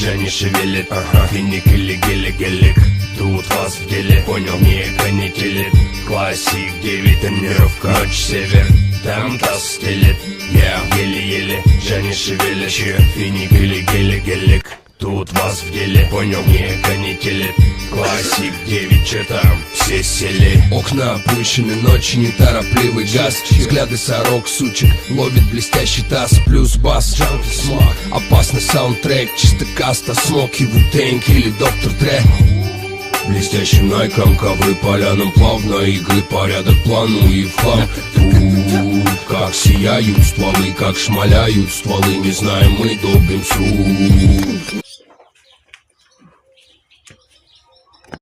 Дженни шевелит, финик или гелик. Тут вас в деле, понял, не канителит. Классик, 9 тренировка, ночь север, там таз стелит. Еле-еле, Дженни шевелит, финик или гелик. Тут вас в деле, понял, не канителит. Классик, 9, че там, все сели. Окна опущены, ночи, неторопливый газ. Взгляды сорок, сучек, ловит блестящий таз. Плюс бас, джанки, смог. Опасный саундтрек, чисто каста, смоки, вутенг или доктор Дре. Блестящим найком, ковры полянам, плавно игры, порядок, плану и в хлам. Как сияют стволы, как шмаляют стволы, не знаем, мы долбим сук.